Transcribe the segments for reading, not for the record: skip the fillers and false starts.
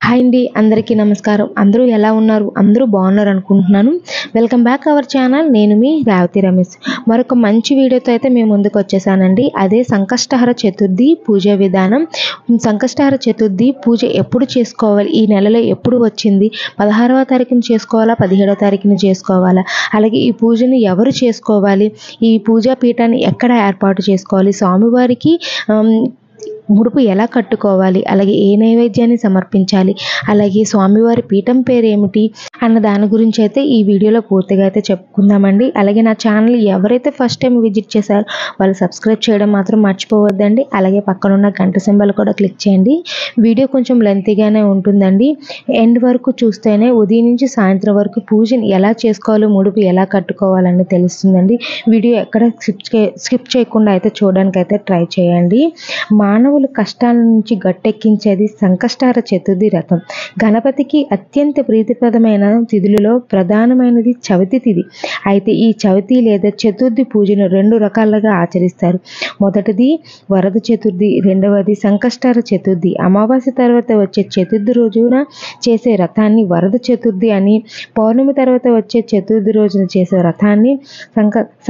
Hi అండి, అందరికీ నమస్కారం. అందరూ ఎలా ఉన్నారు? అందరూ బాగున్నారు అనుకుంటున్నాను. Welcome back our channel. నేను మీ రేవతి రమేష్. మరొక మంచి వీడియోతో అయితే మేము ముందుకు వచ్చేసానండి. అదే సంకష్టహర చతుర్థి పూజ విధానం. సంకష్టహర చతుర్థి పూజ ఎప్పుడు చేసుకోవాలి, ఈ నెలలో ఎప్పుడు వచ్చింది, 16వ తారీఖున చేసుకోవాలా, 17వ తారీఖున చేసుకోవాలా, అలాగే ఈ పూజని ఎవరు చేసుకోవాలి, ఈ పూజా పీఠాన్ని ఎక్కడ ఏర్పాటు చేసుకోవాలి, స్వామివారికి ముడుపు ఎలా కట్టుకోవాలి, అలాగే ఏ నైవేద్యాన్ని సమర్పించాలి, అలాగే స్వామివారి పీఠం పేరు ఏమిటి అన్న దాని గురించి అయితే ఈ వీడియోలో పూర్తిగా అయితే చెప్పుకుందామండి. అలాగే నా ఛానల్ ఎవరైతే ఫస్ట్ టైం విజిట్ చేశారో వాళ్ళు సబ్స్క్రైబ్ చేయడం మాత్రం మర్చిపోవద్దండి. అలాగే పక్కన ఉన్న గంట సింబల్ కూడా క్లిక్ చేయండి. వీడియో కొంచెం లెంతీగానే ఉంటుందండి. ఎండ్ వరకు చూస్తేనే ఉదయం నుంచి సాయంత్రం వరకు పూజని ఎలా చేసుకోవాలో, ముడుపు ఎలా కట్టుకోవాలని తెలుస్తుందండి. వీడియో ఎక్కడ స్కిప్ చేయకుండా అయితే చూడడానికి అయితే ట్రై చేయండి. మానవులు కష్టాల నుంచి గట్టెక్కించేది సంకష్టహర చతుర్థి వ్రతం. గణపతికి అత్యంత ప్రీతిప్రదమైన తిథులలో ప్రధానమైనది చవితి తిథి. అయితే ఈ చవితి లేదా చతుర్థి పూజను రెండు రకాలుగా ఆచరిస్తారు. మొదటిది వరద చతుర్థి, రెండవది సంకష్టహర చతుర్థి. అమావాస్య తర్వాత వచ్చే చతుర్థి రోజున చేసే వ్రతాన్ని వరద చతుర్థి అని, పౌర్ణమి తర్వాత వచ్చే చతుర్థి రోజున చేసే వ్రతాన్ని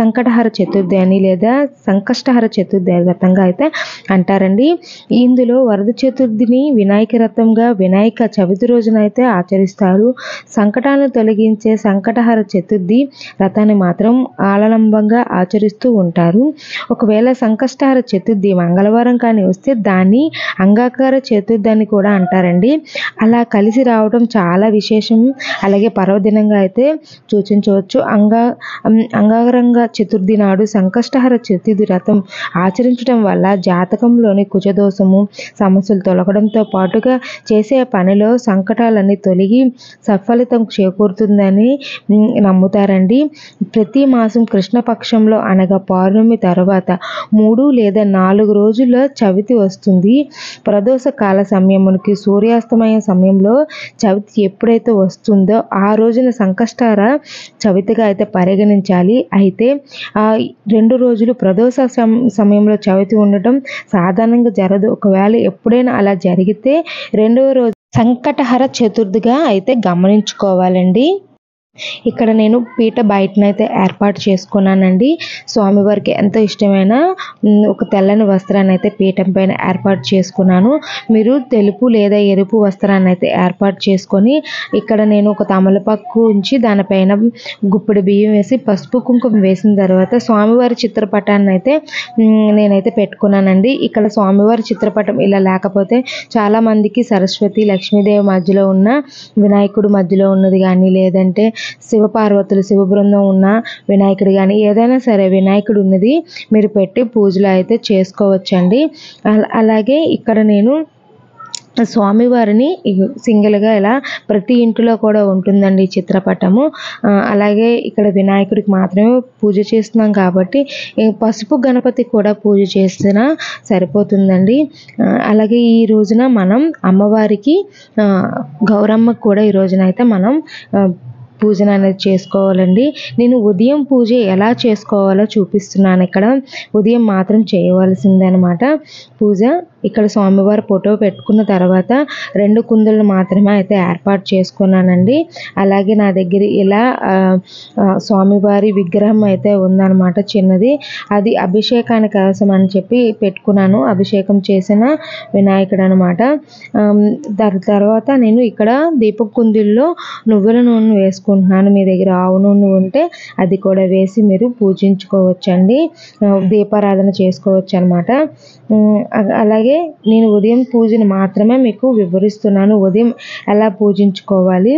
సంకటహర చతుర్థి అని లేదా సంకష్టహర చతుర్థి వ్రతంగా అయితే అంటారండి. ఇందులో వరద చతుర్థిని వినాయక వ్రతంగా, వినాయక చవితి రోజున అయితే ఆచరిస్తారు. సంకటాలను తొలగించే సంకటహర చతుర్థి వ్రతాన్ని మాత్రం ఆలలంబంగా ఆచరిస్తూ ఉంటారు. ఒకవేళ సంకష్టహర చతుర్థి మంగళవారం కానీ వస్తే దాన్ని అంగాకార చతుర్థి అని కూడా అంటారండి. అలా కలిసి రావడం చాలా విశేషం. అలాగే పర్వదినంగా అయితే సూచించవచ్చు. అంగారంగ చతుర్థి నాడు సంకష్టహర చతుర్థి వ్రతం ఆచరించడం వల్ల జాతకంలోని కుజదోషము సమస్యలు తొలగడంతో పాటుగా చేసే పనిలో సంకటాలన్నీ తొలగి సఫలితం చేకూరుతుందని నమ్ముతారండి. ప్రతి మాసం కృష్ణపక్షంలో అనగా పౌర్ణమి తర్వాత 3 లేదా 4 రోజుల చవితి వస్తుంది. ప్రదోష కాల సమయమునికి సూర్యాస్తమయ సమయంలో చవితి ఎప్పుడైతే వస్తుందో ఆ రోజున సంకష్టహర చవితిగా అయితే పరిగణించాలి. అయితే 2 రోజులు ప్రదోష సమయంలో చవితి ఉండటం సాధారణంగా జరగదు. ఒకవేళ ఎప్పుడైనా అలా జరిగితే రెండవ రోజు సంకటహర చతుర్థిగా అయితే గమనించుకోవాలండి. ఇక్కడ నేను పీట బయటనైతే ఏర్పాటు చేసుకున్నానండి. స్వామివారికి ఎంతో ఇష్టమైన ఒక తెల్లని వస్త్రాన్ని అయితే పీఠం పైన ఏర్పాటు చేసుకున్నాను. మీరు తెలుపు లేదా ఎరుపు వస్త్రాన్ని అయితే ఏర్పాటు చేసుకొని ఇక్కడ నేను ఒక తమలపాకు ఉంచి దానిపైన గుప్పెడు బియ్యం వేసి పసుపు కుంకుమ వేసిన తర్వాత స్వామివారి చిత్రపటాన్ని అయితే నేనైతే పెట్టుకున్నానండి. ఇక్కడ స్వామివారి చిత్రపటం ఇలా లేకపోతే చాలా మందికి సరస్వతి, లక్ష్మీదేవి మధ్యలో ఉన్న వినాయకుడు మధ్యలో ఉన్నది కానీ, లేదంటే శివపార్వతులు, శివ బృందం ఉన్న వినాయకుడు కానీ, ఏదైనా సరే వినాయకుడు ఉన్నది మీరు పెట్టి పూజలు అయితే చేసుకోవచ్చండి. అలాగే ఇక్కడ నేను స్వామివారిని సింగిల్గా ఇలా ప్రతి ఇంటిలో కూడా ఉంటుందండి ఈ చిత్రపటము. అలాగే ఇక్కడ వినాయకుడికి మాత్రమే పూజ చేస్తున్నాం కాబట్టి పసుపు గణపతి కూడా పూజ చేసినా సరిపోతుందండి. అలాగే ఈ రోజున మనం అమ్మవారికి గౌరమ్మకు కూడా ఈ రోజున అయితే మనం పూజన అనేది చేసుకోవాలండి. నేను ఉదయం పూజ ఎలా చేసుకోవాలో చూపిస్తున్నాను. ఇక్కడ ఉదయం మాత్రం చేయవలసిందనమాట పూజ. ఇక్కడ స్వామివారి ఫోటో పెట్టుకున్న తర్వాత 2 కుందులను మాత్రమే అయితే ఏర్పాటు చేసుకున్నానండి. అలాగే నా దగ్గర ఇలా స్వామివారి విగ్రహం అయితే ఉందన్నమాట చిన్నది. అది అభిషేకానికి అవసరం అని చెప్పి పెట్టుకున్నాను. అభిషేకం చేసిన వినాయకుడు అనమాట. దాని తర్వాత నేను ఇక్కడ దీప కుందుల్లో నువ్వుల నూనె వేసుకుంటున్నాను. మీ దగ్గర ఆవు నూనె ఉంటే అది కూడా వేసి మీరు పూజించుకోవచ్చండి, దీపారాధన చేసుకోవచ్చు అనమాట. అలాగే నేను ఉదయం పూజను మాత్రమే మీకు వివరిస్తున్నాను. ఉదయం ఎలా పూజించుకోవాలి,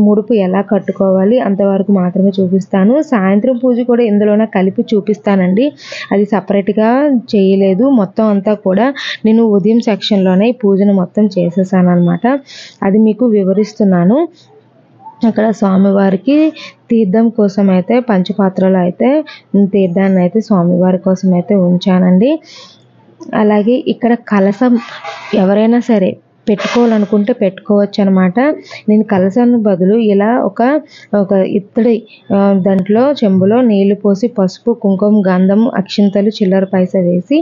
ముడుపు ఎలా కట్టుకోవాలి అంతవరకు మాత్రమే చూపిస్తాను. సాయంత్రం పూజ కూడా ఇందులోనే కలిపి చూపిస్తానండి. అది సపరేట్గా చేయలేదు. మొత్తం అంతా కూడా నేను ఉదయం సెక్షన్లోనే పూజను మొత్తం చేసేసాను అనమాట. అది మీకు వివరిస్తున్నాను. అక్కడ స్వామివారికి తీర్థం కోసం అయితే పంచపాత్రలో అయితే తీర్థాన్ని అయితే స్వామివారి కోసం అయితే ఉంచానండి. అలాగే ఇక్కడ కలశం ఎవరైనా సరే పెట్టుకోవాలనుకుంటే పెట్టుకోవచ్చు అనమాట. నేను కలశానికి బదులు ఇలా ఒక ఇత్తడి దాంట్లో చెంబులో నీళ్లు పోసి పసుపు, కుంకుమ, గంధం, అక్షింతలు, చిల్లర పైస వేసి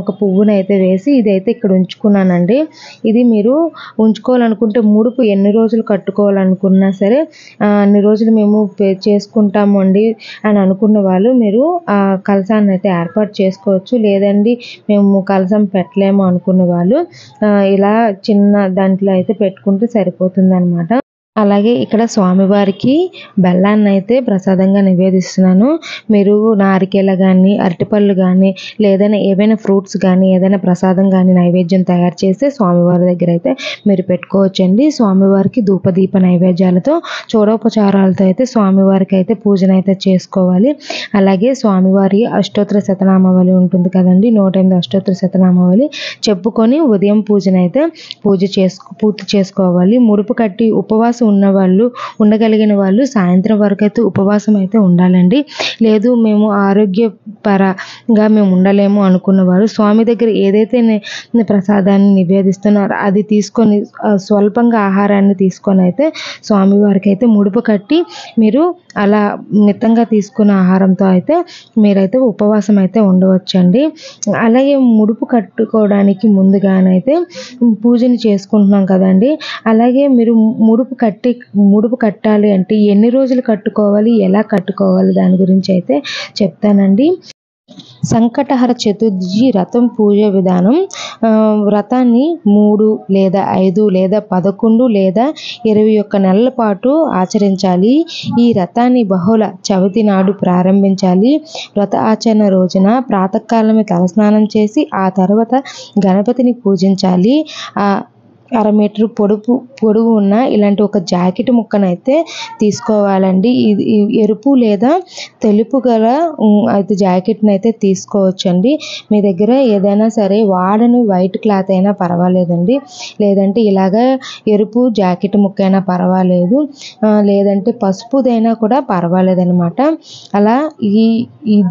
ఒక పువ్వునైతే వేసి ఇదైతే ఇక్కడ ఉంచుకున్నానండి. ఇది మీరు ఉంచుకోవాలనుకుంటే ముడుపు ఎన్ని రోజులు కట్టుకోవాలనుకున్నా సరే అన్ని రోజులు మేము చేసుకుంటాము అండి అని అనుకున్న వాళ్ళు మీరు ఆ కలశాన్ని అయితే ఏర్పాటు చేసుకోవచ్చు. లేదండి మేము కలశం పెట్టలేము అనుకున్న వాళ్ళు ఇలా చిన్న దాంట్లో అయితే పెట్టుకుంటే సరిపోతుంది అనమాట. అలాగే ఇక్కడ స్వామివారికి బెల్లాన్ని అయితే ప్రసాదంగా నివేదిస్తున్నాను. మీరు నారికేల కానీ, అరటిపళ్ళు కానీ, లేదైనా ఏవైనా ఫ్రూట్స్ కానీ, ఏదైనా ప్రసాదం కానీ నైవేద్యం తయారు చేస్తే స్వామివారి దగ్గర అయితే మీరు పెట్టుకోవచ్చండి. స్వామివారికి ధూపదీప నైవేద్యాలతో చూడోపచారాలతో అయితే స్వామివారికి అయితే పూజనైతే చేసుకోవాలి. అలాగే స్వామివారి అష్టోత్తర శతనామావళి ఉంటుంది కదండి, 108 అష్టోత్తర శతనామావళి చెప్పుకొని ఉదయం పూర్తి చేసుకోవాలి. ముడుపు కట్టి ఉపవాసం ఉండగలిగిన వాళ్ళు సాయంత్రం వరకు అయితే ఉపవాసం అయితే ఉండాలండి. లేదు మేము ఆరోగ్యపరంగా మేము ఉండలేము అనుకున్న వారు స్వామి దగ్గర ఏదైతే ప్రసాదాన్ని నివేదిస్తున్నారో అది తీసుకొని స్వల్పంగా ఆహారాన్ని తీసుకొని అయితే స్వామివారికి అయితే ముడుపు కట్టి మీరు అలా మితంగా తీసుకున్న ఆహారంతో అయితే మీరైతే ఉపవాసం అయితే ఉండవచ్చండి. అలాగే ముడుపు కట్టుకోవడానికి ముందుగానైతే పూజని చేసుకుంటున్నాం కదండి. అలాగే మీరు ముడుపు కట్టాలి అంటే ఎన్ని రోజులు కట్టుకోవాలి, ఎలా కట్టుకోవాలి దాని గురించి అయితే చెప్తానండి. సంకటహర చతుర్థి వ్రతం పూజ విధానం. వ్రతాన్ని 3 లేదా 5 లేదా 11 లేదా 21 నెలల పాటు ఆచరించాలి. ఈ వ్రతాన్ని బహుళ చవితి నాడు ప్రారంభించాలి. వ్రత ఆచరణ రోజున ప్రాతకాలమే తలస్నానం చేసి ఆ తర్వాత గణపతిని పూజించాలి. 1/2 మీటర్ పొడుగు ఉన్న ఇలాంటి ఒక జాకెట్ ముక్కనైతే తీసుకోవాలండి. ఇది ఎరుపు లేదా తెలుపు గల అయితే జాకెట్ని అయితే తీసుకోవచ్చండి. మీ దగ్గర ఏదైనా సరే వాడని వైట్ క్లాత్ అయినా పర్వాలేదండి, లేదంటే ఇలాగా ఎరుపు జాకెట్ ముక్క అయినా పర్వాలేదు, లేదంటే పసుపుదైనా కూడా పర్వాలేదనమాట. అలా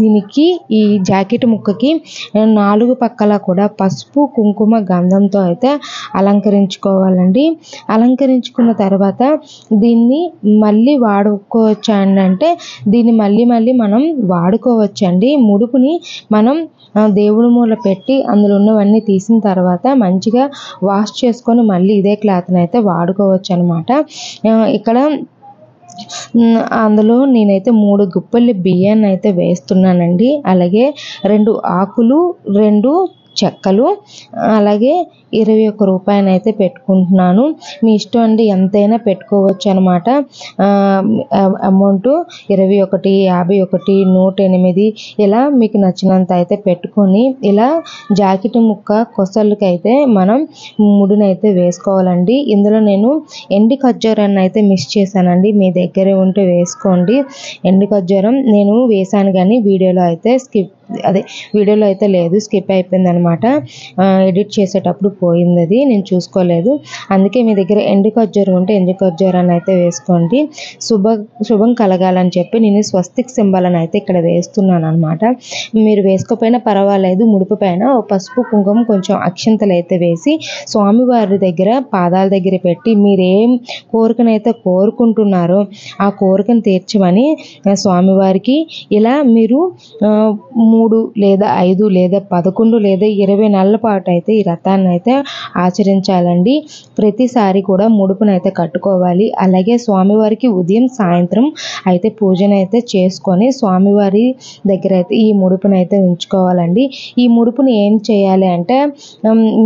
దీనికి ఈ జాకెట్ ముక్కకి 4 పక్కల కూడా పసుపు, కుంకుమ, గంధంతో అయితే అలంకరించుకోవాలండి. అలంకరించుకున్న తర్వాత దీన్ని మళ్ళీ వాడుకోవచ్చా అంటే దీన్ని మళ్ళీ మనం వాడుకోవచ్చండి. ముడుపుని మనం దేవుడి మూల పెట్టి అందులో ఉన్నవన్నీ తీసిన తర్వాత మంచిగా వాష్ చేసుకొని మళ్ళీ ఇదే క్లాత్ని అయితే వాడుకోవచ్చు అనమాట. ఇక్కడ అందులో నేనైతే 3 గుప్పెళ్ళ బియ్యాన్ని అయితే వేస్తున్నానండి. అలాగే 2 ఆకులు, 2 చెక్కలు, అలాగే 21 రూపాయనైతే పెట్టుకుంటున్నాను. మీ ఇష్టం అండి, ఎంతైనా పెట్టుకోవచ్చు అనమాట. అమౌంట్ 21, 51, 108 ఇలా మీకు నచ్చినంత అయితే పెట్టుకొని ఇలా జాకెట్ ముక్క కొసలకి అయితే మనం ముడినైతే వేసుకోవాలండి. ఇందులో నేను ఎండి ఖర్జూరాన్ని అయితే మిక్స్ చేశానండి. మీ దగ్గర ఉంటే వేసుకోండి. ఎండి ఖర్జూరం నేను వేసాను కానీ వీడియోలో అయితే లేదు, స్కిప్ అయిపోయింది అనమాట. ఎడిట్ చేసేటప్పుడు పోయింది, అది నేను చూసుకోలేదు. అందుకే మీ దగ్గర ఎండు ఖర్జూరం ఉంటే ఎండు ఖర్జూరాన్ని అయితే వేసుకోండి. శుభం కలగాలని చెప్పి నేను స్వస్తిక్ సింబల్ అని అయితే ఇక్కడ వేస్తున్నాను అనమాట. మీరు వేసుకోకపోయినా పర్వాలేదు. ముడుపు పైన పసుపు, కుంకుమ, కొంచెం అక్షింతలు అయితే వేసి స్వామివారి దగ్గర పాదాల దగ్గర పెట్టి మీరేం కోరికనైతే కోరుకుంటున్నారో ఆ కోరికను తీర్చమని స్వామివారికి ఇలా మీరు 3 లేదా 5 లేదా 11 లేదా 20 నెలల పాటు అయితే ఈ వ్రతాన్ని అయితే ఆచరించాలండి. ప్రతిసారి కూడా ముడుపునైతే కట్టుకోవాలి. అలాగే స్వామివారికి ఉదయం సాయంత్రం అయితే పూజనైతే చేసుకొని స్వామివారి దగ్గర అయితే ఈ ముడుపునైతే ఉంచుకోవాలండి. ఈ ముడుపుని ఏం చేయాలి అంటే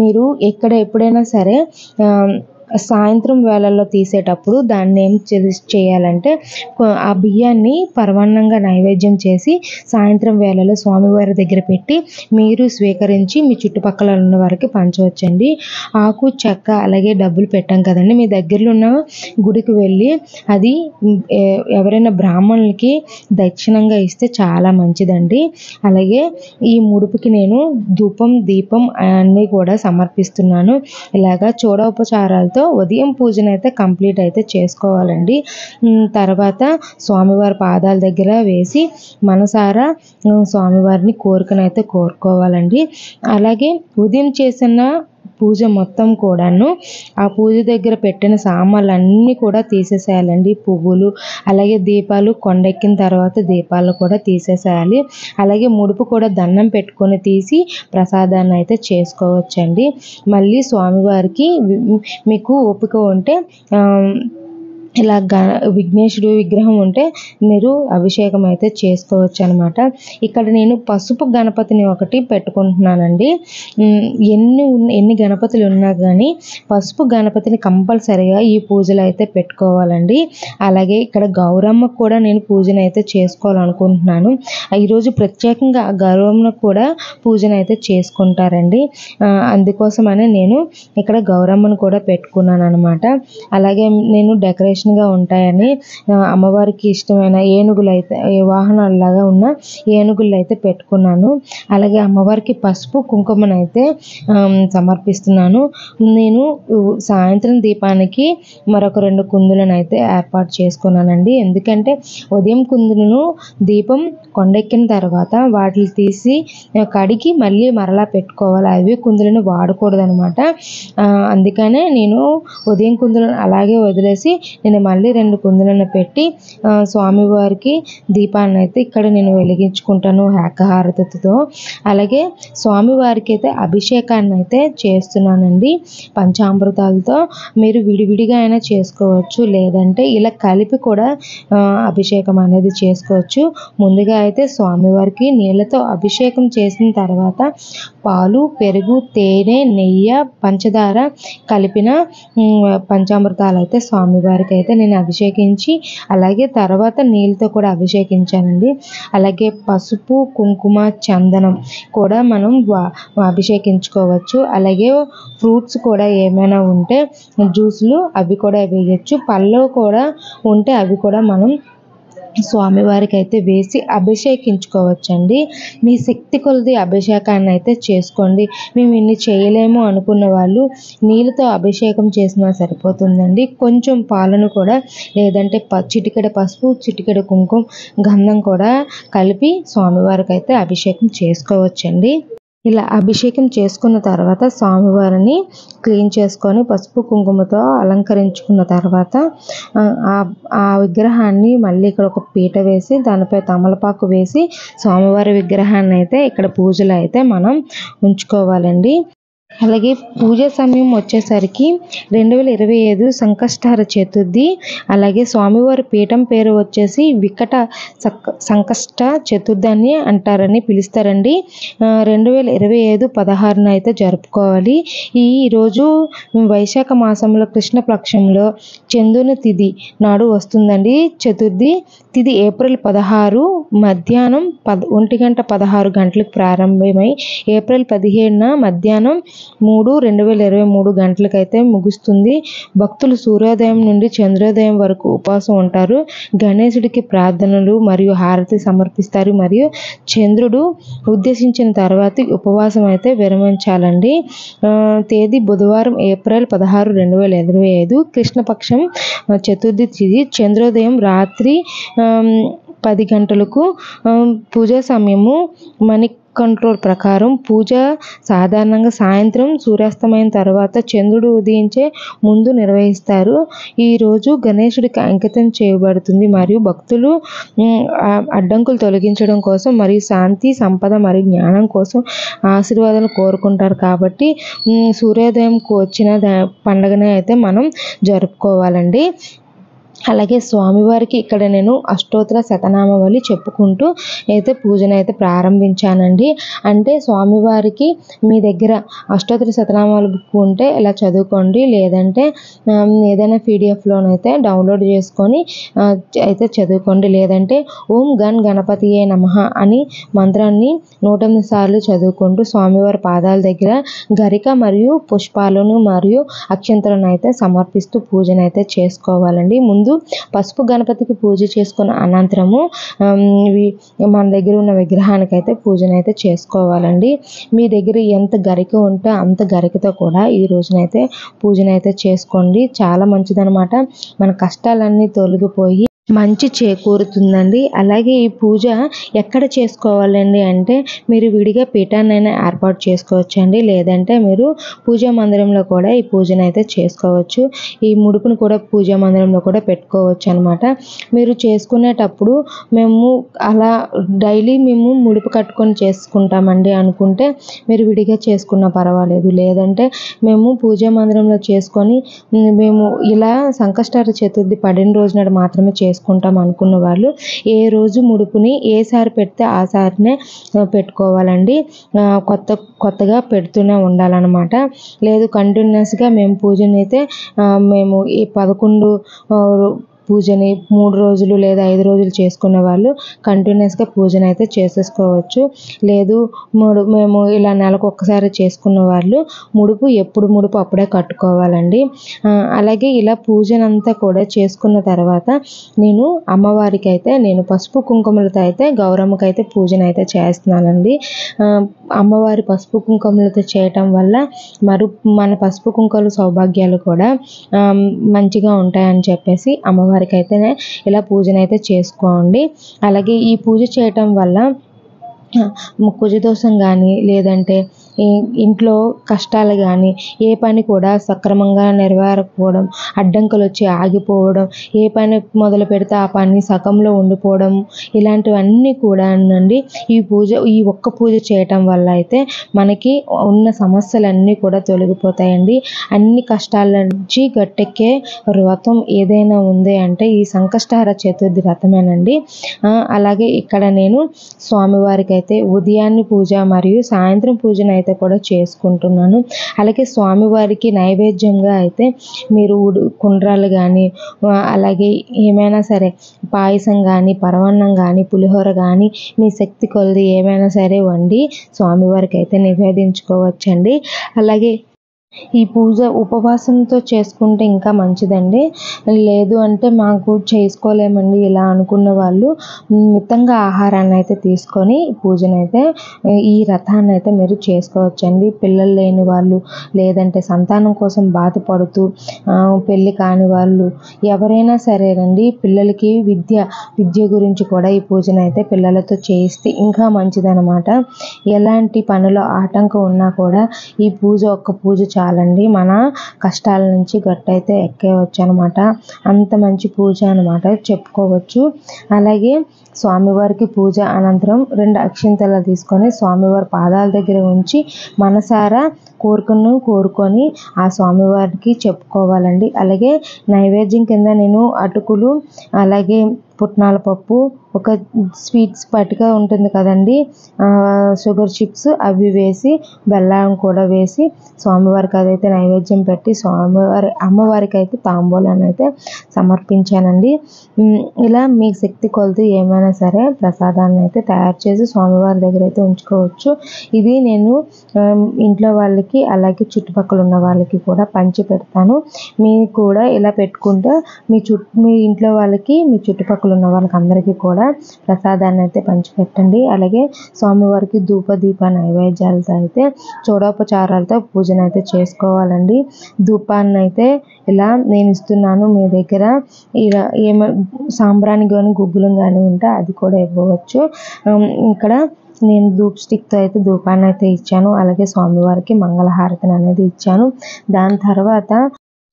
మీరు ఎప్పుడైనా సరే సాయంత్రం వేళల్లో తీసేటప్పుడు దాన్ని ఏం చేయాలంటే ఆ బియ్యాన్ని పరమాన్నంగా నైవేద్యం చేసి సాయంత్రం వేళలో స్వామివారి దగ్గర పెట్టి మీరు స్వీకరించి మీ చుట్టుపక్కల ఉన్న వారికి పంచవచ్చండి. ఆకు, చెక్క, అలాగే డబ్బులు పెట్టాం కదండి, మీ దగ్గరలో ఉన్న గుడికి వెళ్ళి అది ఎవరైనా బ్రాహ్మణులకి దక్షిణంగా ఇస్తే చాలా మంచిదండి. అలాగే ఈ ముడుపుకి నేను ధూపం, దీపం అన్నీ కూడా సమర్పిస్తున్నాను. ఇలాగా చూడోపచారాలతో ఉదయం పూజనైతే కంప్లీట్ అయితే చేసుకోవాలండి. తర్వాత స్వామివారి పాదాల దగ్గర వేసి మనసారా స్వామివారిని కోరికనైతే కోరుకోవాలండి. అలాగే ఉదయం చేసిన పూజ మొత్తం కూడాను ఆ పూజ దగ్గర పెట్టిన సామాన్లన్నీ కూడా తీసేసేయాలండి. పువ్వులు అలాగే దీపాలు కొండెక్కిన తర్వాత దీపాలు కూడా తీసేసేయాలి. అలాగే ముడుపు కూడా దండం పెట్టుకొని తీసి ప్రసాదాన్ని అయితే చేసుకోవచ్చండి. మళ్ళీ స్వామివారికి మీకు ఓపిక ఉంటే ఇలా విఘ్నేశ్వరుడు విగ్రహం ఉంటే మీరు అభిషేకం అయితే చేసుకోవచ్చు అనమాట. ఇక్కడ నేను పసుపు గణపతిని ఒకటి పెట్టుకుంటున్నానండి. ఎన్ని గణపతులు ఉన్నా కానీ పసుపు గణపతిని కంపల్సరిగా ఈ పూజలు అయితే పెట్టుకోవాలండి. అలాగే ఇక్కడ గౌరమ్మకు కూడా నేను పూజను అయితే చేసుకోవాలనుకుంటున్నాను. ఈరోజు ప్రత్యేకంగా గౌరమ్మకు కూడా పూజను అయితే చేసుకుంటారండి. అందుకోసమనే నేను ఇక్కడ గౌరమ్మను కూడా పెట్టుకున్నాను అనమాట. అలాగే నేను డెకరేషన్ గా ఉంటాయని అమ్మవారికి ఇష్టమైన ఏనుగులు అయితే వాహనాలలాగా ఉన్న ఏనుగులు అయితే పెట్టుకున్నాను. అలాగే అమ్మవారికి పసుపు కుంకుమను అయితే సమర్పిస్తున్నాను. నేను సాయంత్రం దీపానికి మరొక 2 కుందులను అయితే ఏర్పాటు చేసుకున్నానండి. ఎందుకంటే ఉదయం కుందులను దీపం కొండెక్కిన తర్వాత వాటిని తీసి కడిగి మళ్ళీ మరలా పెట్టుకోవాలి. అవి కుందులను వాడకూడదు అనమాట. అందుకనే నేను ఉదయం కుందులను అలాగే వదిలేసి నేను మళ్ళీ 2 కుందులను పెట్టి స్వామివారికి దీపాన్ని అయితే ఇక్కడ నేను వెలిగించుకుంటాను ఏకహారతితో. అలాగే స్వామివారికి అయితే అభిషేకాన్ని అయితే చేస్తున్నానండి పంచామృతాలతో. మీరు విడివిడిగా అయినా చేసుకోవచ్చు, లేదంటే ఇలా కలిపి కూడా అభిషేకం అనేది చేసుకోవచ్చు. ముందుగా అయితే స్వామివారికి నీళ్ళతో అభిషేకం చేసిన తర్వాత పాలు, పెరుగు, తేనె, నెయ్యి, పంచదార కలిపిన పంచామృతాలు అయితే స్వామివారికి అయితే నేను అభిషేకించి అలాగే తర్వాత నీళ్ళతో కూడా అభిషేకించానండి. అలాగే పసుపు, కుంకుమ, చందనం కూడా మనం అభిషేకించుకోవచ్చు. అలాగే ఫ్రూట్స్ కూడా ఏమైనా ఉంటే జ్యూసులు అవి కూడా వేయచ్చు. పళ్ళు కూడా ఉంటే అవి కూడా మనం స్వామివారికి అయితే వేసి అభిషేకించుకోవచ్చండి. మీ శక్తి కొలది అభిషేకాన్ని అయితే చేసుకోండి. మేము ఇన్ని చేయలేము అనుకున్న వాళ్ళు నీళ్ళతో అభిషేకం చేసినా సరిపోతుందండి. కొంచెం పాలను కూడా లేదంటే చిటికెడ పసుపు, చిటికెడ కుంకుమ, గంధం కూడా కలిపి స్వామివారికి అయితే అభిషేకం చేసుకోవచ్చండి. ఇలా అభిషేకం చేసుకున్న తర్వాత స్వామివారిని క్లీన్ చేసుకొని పసుపు కుంకుమతో అలంకరించుకున్న తర్వాత ఆ విగ్రహాన్ని మళ్ళీ ఇక్కడ ఒక పీట వేసి దానిపై తమలపాకు వేసి స్వామివారి విగ్రహాన్ని అయితే ఇక్కడ పూజలు అయితే మనం ఉంచుకోవాలండి. అలాగే పూజ సమయం వచ్చేసరికి 2025 సంకష్టహర చతుర్థి. అలాగే స్వామివారి పీఠం పేరు వచ్చేసి వికట సంకష్ట చతుర్థి అని అంటారని పిలుస్తారండి. 2025 16న అయితే జరుపుకోవాలి. ఈరోజు వైశాఖ మాసంలో కృష్ణపక్షంలో చంద్రుని తిథి నాడు వస్తుందండి చతుర్థి. తిథి ఏప్రిల్ 16 మధ్యాహ్నం 1:16 గంటలకు ప్రారంభమై ఏప్రిల్ 17న మధ్యాహ్నం 3:2023 గంటలకైతే ముగుస్తుంది. భక్తులు సూర్యోదయం నుండి చంద్రోదయం వరకు ఉపవాసం ఉంటారు. గణేశుడికి ప్రార్థనలు మరియు హారతి సమర్పిస్తారు. మరియు చంద్రుడు ఉద్దేశించిన తర్వాత ఉపవాసం అయితే విరమించాలండి. తేదీ బుధవారం ఏప్రిల్ 16, 2025 కృష్ణపక్షం చతుర్థి తిథి. చంద్రోదయం రాత్రి 10 గంటలకు. పూజా సమయము మణి కంట్రోల్ ప్రకారం పూజ సాధారణంగా సాయంత్రం సూర్యాస్తమయం తర్వాత చంద్రుడు ఉదయించే ముందు నిర్వహిస్తారు. ఈరోజు గణేశుడికి అంకితం చేయబడుతుంది మరియు భక్తులు అడ్డంకులు తొలగించడం కోసం మరియు శాంతి, సంపద మరియు జ్ఞానం కోసం ఆశీర్వాదాలు కోరుకుంటారు. కాబట్టి సూర్యోదయంకు వచ్చిన పండుగనే అయితే మనం జరుపుకోవాలండి. అలాగే స్వామివారికి ఇక్కడ నేను అష్టోత్తర శతనామావళి చెప్పుకుంటూ అయితే పూజను అయితే ప్రారంభించానండి. అంటే స్వామివారికి మీ దగ్గర అష్టోత్తర శతనామావళి బుక్ ఉంటే ఇలా చదువుకోండి, లేదంటే ఏదైనా పీడిఎఫ్లోనైతే డౌన్లోడ్ చేసుకొని అయితే చదువుకోండి. లేదంటే ఓం గణ్ గణపతియే నమః అని మంత్రాన్ని 108 సార్లు చదువుకుంటూ స్వామివారి పాదాల దగ్గర గరిక మరియు పుష్పాలను మరియు అక్షంతలను అయితే సమర్పిస్తూ పూజను అయితే చేసుకోవాలండి. ముందు పసుపు గణపతికి పూజ చేసుకున్న అనంతరము మన దగ్గర ఉన్న విగ్రహానికి అయితే పూజను అయితే చేసుకోవాలండి. మీ దగ్గర ఎంత గరిక ఉంటే అంత గరికతో కూడా ఈ రోజునైతే పూజను అయితే చేసుకోండి. చాలా మంచిదన్నమాట. మన కష్టాలన్నీ తొలగిపోయి మంచి చేకూరుతుందండి. అలాగే ఈ పూజ ఎక్కడ చేసుకోవాలండి అంటే మీరు విడిగా పీఠాన్నైనా ఏర్పాటు చేసుకోవచ్చండి. లేదంటే మీరు పూజా మందిరంలో కూడా ఈ పూజనైతే చేసుకోవచ్చు. ఈ ముడుపును కూడా పూజా మందిరంలో కూడా పెట్టుకోవచ్చనమాట. మీరు చేసుకునేటప్పుడు మేము అలా డైలీ మేము ముడుపు కట్టుకొని చేసుకుంటామండి అనుకుంటే మీరు విడిగా చేసుకున్నా పర్వాలేదు. లేదంటే మేము పూజా మందిరంలో చేసుకొని మేము ఇలా సంకష్టహర చతుర్థి పడిన రోజు నాడు మాత్రమే చేసుకుంటాం అనుకున్న వాళ్ళు ఏ రోజు ముడుపుని ఏ సారి పెడితే ఆ సారినే పెట్టుకోవాలండి. కొత్తగా పెడుతూనే ఉండాలన్నమాట. లేదు కంటిన్యూస్గా మేము పూజనైతే మేము ఈ 11 పూజని 3 రోజులు లేదా 5 రోజులు చేసుకునే వాళ్ళు కంటిన్యూస్గా పూజనైతే చేసేసుకోవచ్చు. లేదు మేము ఇలా నెలకు ఒక్కసారి చేసుకున్న వాళ్ళు ఎప్పుడు ముడుపు అప్పుడే కట్టుకోవాలండి. అలాగే ఇలా పూజనంతా కూడా చేసుకున్న తర్వాత నేను అమ్మవారికి అయితే నేను పసుపు కుంకుమలతో అయితే గౌరమ్మకైతే పూజనైతే చేస్తున్నానండి. అమ్మవారి పసుపు కుంకుమలతో చేయటం వల్ల మన పసుపు కుంకాలు సౌభాగ్యాలు కూడా మంచిగా ఉంటాయని చెప్పేసి అమ్మవారికి అయితే ఇలా పూజనైతే చేసుకోండి. అలాగే ఈ పూజ చేయటం వల్ల కుజదోషం కానీ లేదంటే ఇంట్లో కష్టాలు కానీ ఏ పని కూడా సక్రమంగా నెరవేరకపోవడం, అడ్డంకులు వచ్చి ఆగిపోవడం, ఏ పని మొదలు పెడితే ఆ పని సగంలో ఉండిపోవడం ఇలాంటివన్నీ కూడా అండి ఈ ఒక్క పూజ చేయటం వల్ల అయితే మనకి ఉన్న సమస్యలన్నీ కూడా తొలగిపోతాయండి. అన్ని కష్టాల నుంచి గట్టెక్కే వ్రతం ఏదైనా ఉంది అంటే ఈ సంకష్టహర చతుర్థి వ్రతమేనండి. అలాగే ఇక్కడ నేను స్వామివారికి అయితే ఉదయాన్నే పూజ మరియు సాయంత్రం పూజనైతే కూడా చేసుకుంటున్నాను. అలాగే స్వామివారికి నైవేద్యంగా అయితే మీరు కుండ్రాలు కానీ అలాగే ఏమైనా సరే పాయసం కానీ పరమాన్నం కానీ పులిహోర కానీ మీ శక్తి కొలది ఏమైనా సరే వండి స్వామివారికి అయితే నివేదించుకోవచ్చండి. అలాగే ఈ పూజ ఉపవాసంతో చేసుకుంటే ఇంకా మంచిదండి. లేదు అంటే మాకు చేసుకోలేమండి ఇలా అనుకున్న వాళ్ళు మితంగా ఆహారాన్ని అయితే తీసుకొని పూజనైతే ఈ రథాన్ని అయితే మీరు చేసుకోవచ్చండి. పిల్లలు లేని వాళ్ళు లేదంటే సంతానం కోసం బాధపడుతూ పెళ్ళి కాని వాళ్ళు ఎవరైనా సరేనండి పిల్లలకి విద్య గురించి కూడా ఈ పూజనైతే పిల్లలతో చేయిస్తే ఇంకా మంచిదనమాట. ఎలాంటి పనిలో ఆటంకం ఉన్నా కూడా ఈ ఒక్క పూజ చాలండి మన కష్టాల నుంచి గట్టయితే ఎక్కేయవచ్చు అనమాట. అంత మంచి పూజ అనమాట చెప్పుకోవచ్చు. అలాగే స్వామివారికి పూజ అనంతరం 2 అక్షింతలు తీసుకొని స్వామివారి పాదాల దగ్గర ఉంచి మనసారా కోరుకొని ఆ స్వామివారికి చెప్పుకోవాలండి. అలాగే నైవేద్యం కింద నేను అటుకులు అలాగే పుట్నాల పప్పు ఒక స్వీట్స్ పటిక ఉంటుంది కదండి షుగర్ చిప్స్ అవి వేసి బెల్లం కూడా వేసి స్వామివారికి అదైతే నైవేద్యం పెట్టి అమ్మవారికి అయితే తాంబూలాన్ని అయితే సమర్పించానండి. ఇలా మీ శక్తి కొలది ఏమైనా సరే ప్రసాదాన్ని అయితే తయారు చేసి స్వామివారి దగ్గర అయితే ఉంచుకోవచ్చు. ఇది నేను ఇంట్లో వాళ్ళకి అలాగే చుట్టుపక్కల ఉన్న వాళ్ళకి కూడా పంచి పెడతాను. మీరు కూడా ఇలా పెట్టుకుంటే మీ ఇంట్లో వాళ్ళకి మీ చుట్టుపక్కల ఉన్న వాళ్ళకి అందరికీ కూడా ప్రసాదాన్ని అయితే పంచిపెట్టండి. అలాగే స్వామివారికి ధూప దీప నైవేద్యాలతో అయితే చూడోపచారాలతో పూజనైతే చేసుకోవాలండి. ధూపాన్ని అయితే ఇలా నేను ఇస్తున్నాను. మీ దగ్గర ఇలా సాంబ్రాణి కానీ గుగ్గులం కానీ ఉంటే అది కూడా ఇవ్వవచ్చు. ఇక్కడ నేను ధూప్ స్టిక్తో అయితే ధూపాన్ని అయితే ఇచ్చాను. అలాగే స్వామివారికి మంగళహారతిని అనేది ఇచ్చాను. దాని తర్వాత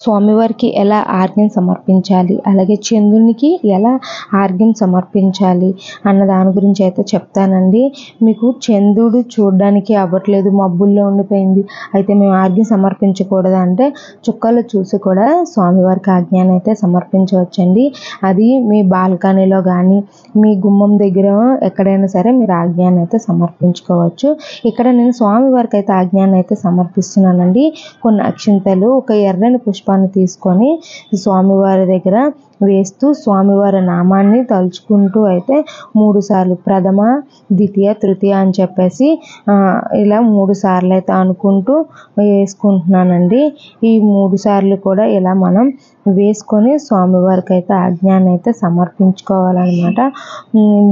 స్వామివారికి ఎలా ఆర్ఘ్యం సమర్పించాలి అలాగే చంద్రునికి ఎలా ఆర్ఘ్యం సమర్పించాలి అన్న దాని గురించి అయితే చెప్తానండి. మీకు చంద్రుడు చూడడానికి అవ్వట్లేదు మబ్బుల్లో ఉండిపోయింది అయితే మేము ఆర్ఘ్యం సమర్పించకూడదు అంటే చుక్కలు చూసి కూడా స్వామివారికి ఆజ్ఞాన్ని అయితే సమర్పించవచ్చండి. అది మీ బాల్కనీలో కానీ మీ గుమ్మం దగ్గర ఎక్కడైనా సరే మీరు ఆజ్ఞాన్ని అయితే సమర్పించుకోవచ్చు. ఇక్కడ నేను స్వామివారికి అయితే ఆజ్ఞాన్ని అయితే సమర్పిస్తున్నానండి. కొన్ని అక్షింతలు ఒక ఎర్రని పుష్పాన్ని తీసుకొని స్వామివారి దగ్గర వేస్తూ స్వామివారి నామాన్ని తలుచుకుంటూ అయితే 3 సార్లు ప్రథమ ద్వితీయ తృతీయ అని చెప్పేసి ఇలా 3 సార్లు అయితే అనుకుంటూ వేసుకుంటున్నానండి. ఈ 3 సార్లు కూడా ఇలా మనం వేసుకొని స్వామివారికి అయితే ఆజ్ఞాన్ని అయితే సమర్పించుకోవాలన్నమాట.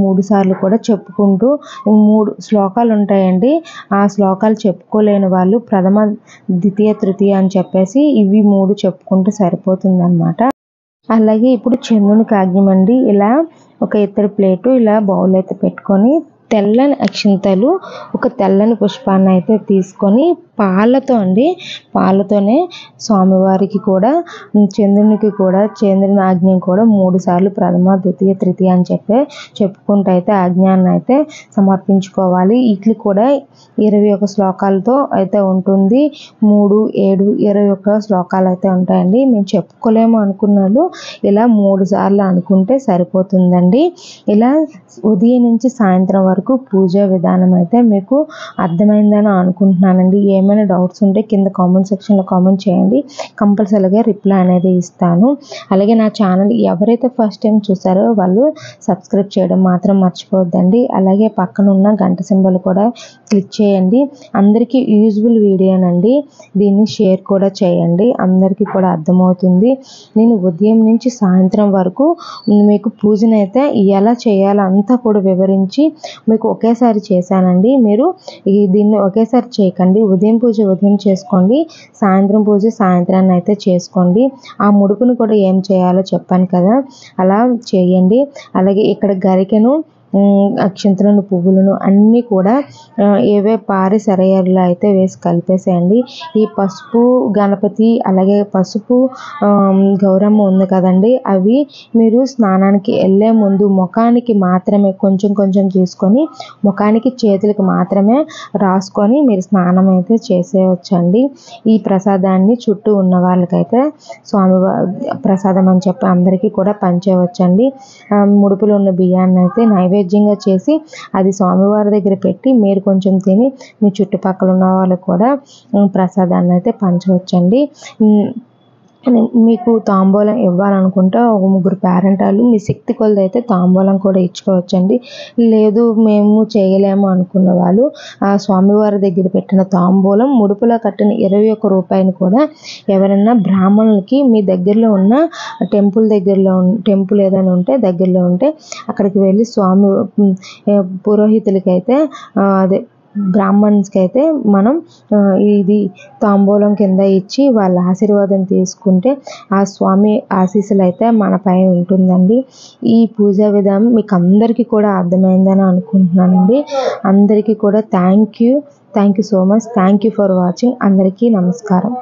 3 సార్లు కూడా చెప్పుకుంటూ 3 శ్లోకాలు ఉంటాయండి. ఆ శ్లోకాలు చెప్పుకోలేని వాళ్ళు ప్రథమ ద్వితీయ తృతీయ అని చెప్పేసి ఇవి 3 చెప్పుకుంటే సరిపోతుందన్నమాట. అలాగే ఇప్పుడు చంద్రునికి ఆజ్ఞం అండి. ఇలా ఒక ఇత్తడి ప్లేటు ఇలా బౌల్ అయితే పెట్టుకొని తెల్లని అక్షింతలు ఒక తెల్లని పుష్పాన్ని అయితే తీసుకొని పాలతోనే స్వామివారికి కూడా చంద్రునికి కూడా చంద్రుని ఆజ్ఞం కూడా 3 సార్లు ప్రథమ ద్వితీయ తృతీయ అని చెప్పుకుంటూ అయితే ఆజ్ఞాన్ని అయితే సమర్పించుకోవాలి. ఇట్లు కూడా 21 శ్లోకాలతో అయితే ఉంటుంది. 3, 7, 21 శ్లోకాలు అయితే ఉంటాయండి. మేము చెప్పుకోలేము అనుకున్నాను, ఇలా 3 సార్లు అనుకుంటే సరిపోతుందండి. ఇలా ఉదయం నుంచి సాయంత్రం వరకు పూజా విధానం అయితే మీకు అర్థమైందని అనుకుంటున్నానండి. ఏమైనా డౌట్స్ ఉంటే కింద కామెంట్ సెక్షన్లో కామెంట్ చేయండి, కంపల్సరీగా రిప్లై అనేది ఇస్తాను. అలాగే నా ఛానల్ ఎవరైతే ఫస్ట్ టైం చూసారో వాళ్ళు సబ్స్క్రైబ్ చేయడం మాత్రం మర్చిపోవద్దండి. అలాగే పక్కన ఉన్న గంట సింబల్ కూడా క్లిక్ చేయండి. అందరికీ యూజ్ఫుల్ వీడియోనండి, దీన్ని షేర్ కూడా చేయండి, అందరికీ కూడా అర్థమవుతుంది. నేను ఉదయం నుంచి సాయంత్రం వరకు మీకు పూజనైతే ఎలా చేయాలో అంతా కూడా వివరించి మీకు ఒకేసారి చేశానండి. మీరు దీన్ని ఒకేసారి చేయకండి. ఉదయం పూజ ఉదయం చేసుకోండి, సాయంత్రం పూజ సాయంత్రాన్ని అయితే చేసుకోండి. ఆ ముడుపును కూడా ఏం చేయాలో చెప్పాను కదా, అలా చేయండి. అలాగే ఇక్కడ గరికెను అక్షింతలను పువ్వులను అన్నీ కూడా ఏవే పారి సరయ్యలో అయితే వేసి కలిపేసేయండి. ఈ పసుపు గణపతి అలాగే పసుపు గౌరమ్మ ఉంది కదండి, అవి మీరు స్నానానికి వెళ్ళే ముందు ముఖానికి మాత్రమే కొంచెం కొంచెం తీసుకొని ముఖానికి చేతులకు మాత్రమే రాసుకొని మీరు స్నానం అయితే చేసేయచ్చండి. ఈ ప్రసాదాన్ని చుట్టూ ఉన్న వాళ్ళకైతే ప్రసాదం అని చెప్పి అందరికీ కూడా పంచేయవచ్చండి. ముడుపులు ఉన్న బియ్యాన్ని అయితే నైవేద్యంగా చేసి అది స్వామివారి దగ్గర పెట్టి మీరు కొంచెం తిని మీ చుట్టుపక్కల ఉన్న వాళ్ళకు కూడా ప్రసాదాన్ని అయితే పంచవచ్చండి. మీకు తాంబూలం ఇవ్వాలనుకుంటే ఒక 3 పేరెంటాలు మీ శక్తి కొలది అయితే తాంబూలం కూడా ఇచ్చుకోవచ్చండి. లేదు మేము చేయలేము అనుకున్న వాళ్ళు ఆ స్వామివారి దగ్గర పెట్టిన తాంబూలం ముడుపులో కట్టిన 21 రూపాయలు కూడా ఎవరైనా బ్రాహ్మణులకి మీ దగ్గరలో ఉన్న టెంపుల్ ఏదైనా ఉంటే దగ్గరలో ఉంటే అక్కడికి వెళ్ళి స్వామి పురోహితులకైతే అదే బ్రాహ్మణ్స్కి అయితే మనం ఇది తాంబూలం కింద ఇచ్చి వాళ్ళ ఆశీర్వాదం తీసుకుంటే ఆ స్వామి ఆశీస్సులు అయితే మనపై ఉంటుందండి. ఈ పూజా విధానం మీకు అందరికీ కూడా అర్థమైందని అనుకుంటున్నానండి. అందరికీ కూడా thank you so much. Thank you for watching. అందరికీ నమస్కారం.